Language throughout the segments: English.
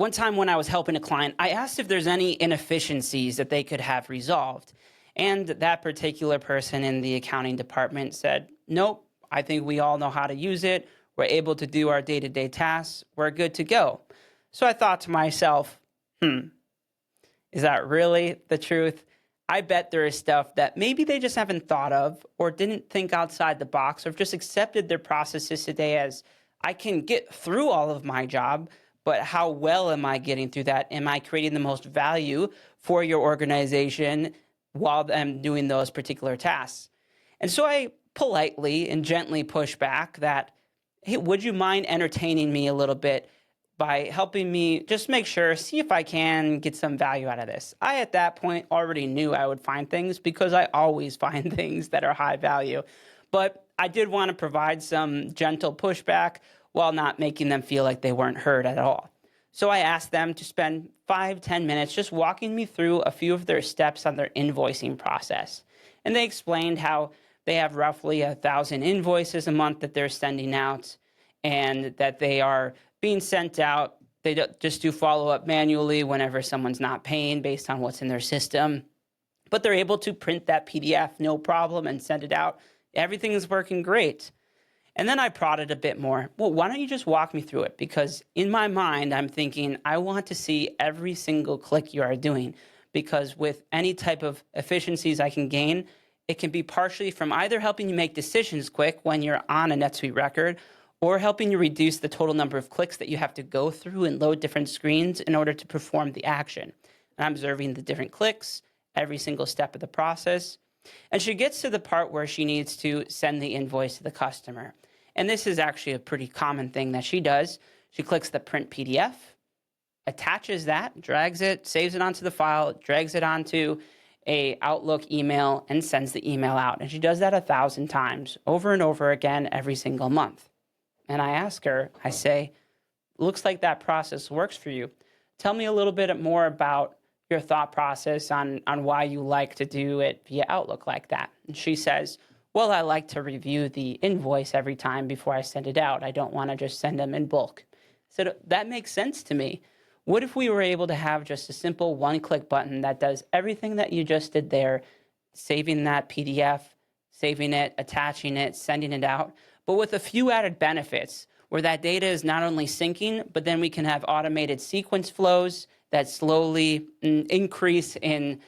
One time when I was helping a client, I asked if there's any inefficiencies that they could have resolved. And that particular person in the accounting department said, nope, I think we all know how to use it. We're able to do our day-to-day tasks. We're good to go. So I thought to myself, is that really the truth? I bet there is stuff that maybe they just haven't thought of or didn't think outside the box or just accepted their processes today as I can get through all of my job, but how well am I getting through that? Am I creating the most value for your organization while I'm doing those particular tasks? And so I politely and gently push back that, hey, would you mind entertaining me a little bit by helping me just make sure, see if I can get some value out of this. I, at that point, already knew I would find things because I always find things that are high value. But I did want to provide some gentle pushback while not making them feel like they weren't heard at all. So I asked them to spend 5-10 minutes just walking me through a few of their steps on their invoicing process. And they explained how they have roughly 1,000 invoices a month that they're sending out, and that they are being sent out. They just do follow-up manually whenever someone's not paying based on what's in their system. But they're able to print that PDF, no problem, and send it out. Everything is working great. And then I prodded a bit more. Well, why don't you just walk me through it? Because in my mind, I'm thinking, I want to see every single click you are doing. Because with any type of efficiencies I can gain, it can be partially from either helping you make decisions quick when you're on a NetSuite record, or helping you reduce the total number of clicks that you have to go through and load different screens in order to perform the action. And I'm observing the different clicks, every single step of the process. And she gets to the part where she needs to send the invoice to the customer. And this is actually a pretty common thing that she does. She clicks the print PDF, attaches that, drags it, saves it onto the file, drags it onto a Outlook email, and sends the email out. And she does that 1,000 times, over and over again, every single month. And I ask her, I say, looks like that process works for you. Tell me a little bit more about your thought process on why you like to do it via Outlook like that. And she says, well, I like to review the invoice every time before I send it out. I don't want to just send them in bulk. So that makes sense to me. What if we were able to have just a simple one-click button that does everything that you just did there, saving that PDF, saving it, attaching it, sending it out, but with a few added benefits where that data is not only syncing, but then we can have automated sequence flows that slowly increase in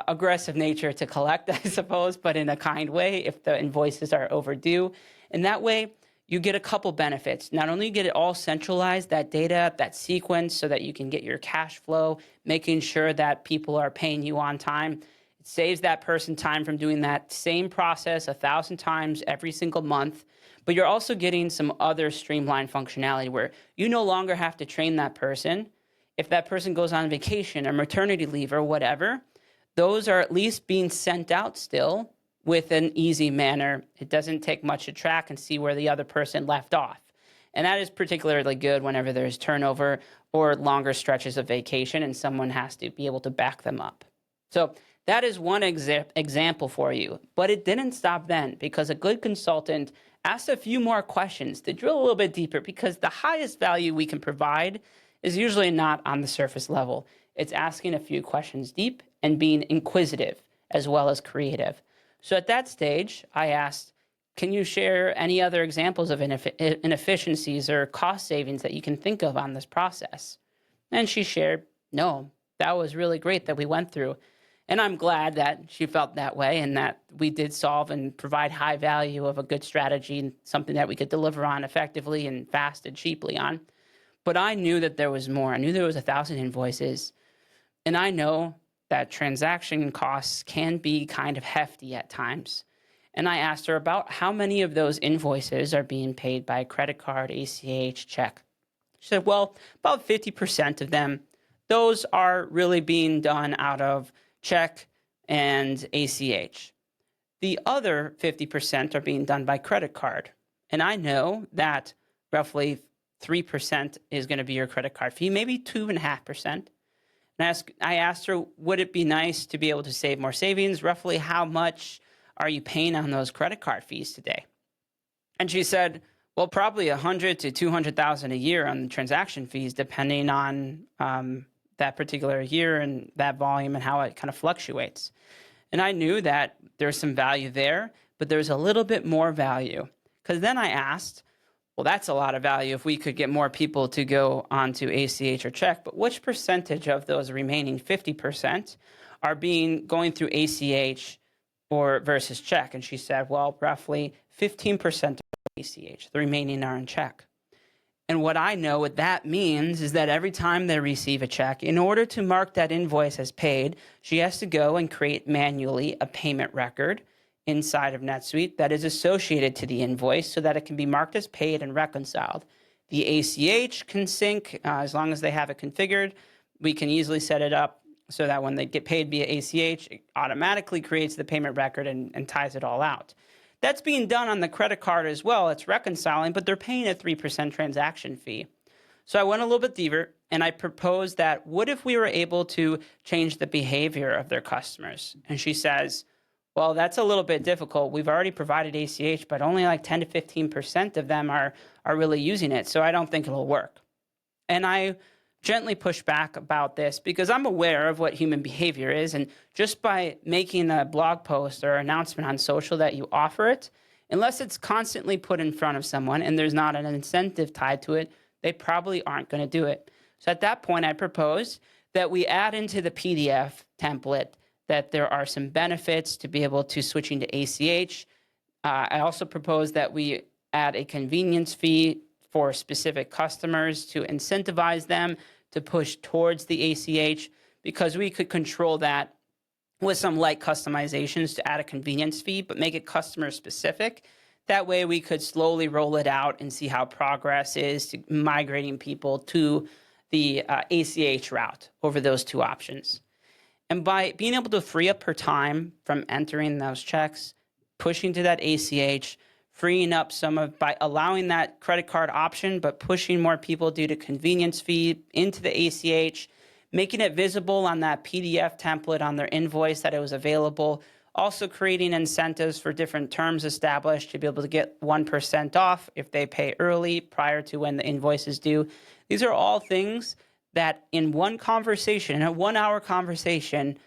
aggressive nature to collect, I suppose, but in a kind way if the invoices are overdue. And that way, you get a couple benefits. Not only you get it all centralized, that data, that sequence, so that you can get your cash flow, making sure that people are paying you on time. It saves that person time from doing that same process 1,000 times every single month. But you're also getting some other streamlined functionality where you no longer have to train that person. If that person goes on vacation or maternity leave or whatever, those are at least being sent out still with an easy manner. It doesn't take much to track and see where the other person left off. And that is particularly good whenever there's turnover or longer stretches of vacation and someone has to be able to back them up. So that is one example for you. But it didn't stop then, because a good consultant asked a few more questions to drill a little bit deeper, because the highest value we can provide is usually not on the surface level. It's asking a few questions deep and being inquisitive as well as creative. So at that stage, I asked, can you share any other examples of inefficiencies or cost savings that you can think of on this process? And she shared, no, that was really great that we went through. And I'm glad that she felt that way and that we did solve and provide high value of a good strategy and something that we could deliver on effectively and fast and cheaply on. But I knew that there was more. I knew there was 1,000 invoices. And I know that transaction costs can be kind of hefty at times. And I asked her about how many of those invoices are being paid by credit card, ACH, check. She said, well, about 50% of them, those are really being done out of check and ACH. The other 50% are being done by credit card. And I know that roughly 3% is going to be your credit card fee, maybe 2.5%. And I asked her, would it be nice to be able to save more savings? Roughly how much are you paying on those credit card fees today? And she said, Well, probably 100 to 200,000 a year on the transaction fees, depending on that particular year and that volume and how it kind of fluctuates. And I knew that there's some value there, but there's a little bit more value. Because then I asked, well, that's a lot of value if we could get more people to go onto ACH or check, but which percentage of those remaining 50% are going through ACH or versus check? And she said, well, roughly 15% ACH. The remaining are in check. And what I know what that means is that every time they receive a check, in order to mark that invoice as paid, she has to go and create manually a payment record inside of NetSuite that is associated to the invoice so that it can be marked as paid and reconciled. The ACH can sync as long as they have it configured. We can easily set it up so that when they get paid via ACH, it automatically creates the payment record and ties it all out. That's being done on the credit card as well. It's reconciling, but they're paying a 3% transaction fee. So I went a little bit deeper and I proposed that what if we were able to change the behavior of their customers? And she says, well, that's a little bit difficult. We've already provided ACH, but only like 10 to 15% of them are really using it. So I don't think it'll work. And I gently push back about this because I'm aware of what human behavior is. And just by making a blog post or announcement on social that you offer it, unless it's constantly put in front of someone and there's not an incentive tied to it, they probably aren't going to do it. So at that point, I proposed that we add into the PDF template that there are some benefits to be able to switching to ACH. I also propose that we add a convenience fee for specific customers to incentivize them to push towards the ACH, because we could control that with some light customizations to add a convenience fee, but make it customer specific. That way we could slowly roll it out and see how progress is to migrating people to the ACH route over those two options. And by being able to free up her time from entering those checks, pushing to that ACH, freeing up by allowing that credit card option, but pushing more people due to convenience fee into the ACH, making it visible on that PDF template on their invoice that it was available, also creating incentives for different terms established to be able to get 1% off if they pay early prior to when the invoice is due. These are all things that in one conversation, in a 1-hour conversation,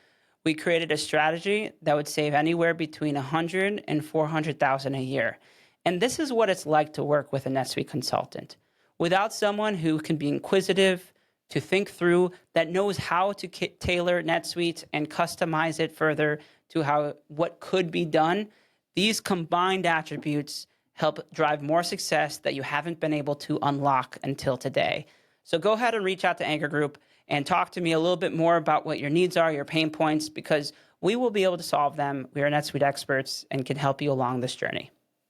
we created a strategy that would save anywhere between $100,000 and $400,000 a year. And this is what it's like to work with a NetSuite consultant. Without someone who can be inquisitive, to think through, that knows how to tailor NetSuite and customize it further to what could be done, these combined attributes help drive more success that you haven't been able to unlock until today. So go ahead and reach out to Anchor Group and talk to me a little bit more about what your needs are, your pain points, because we will be able to solve them. We are NetSuite experts and can help you along this journey.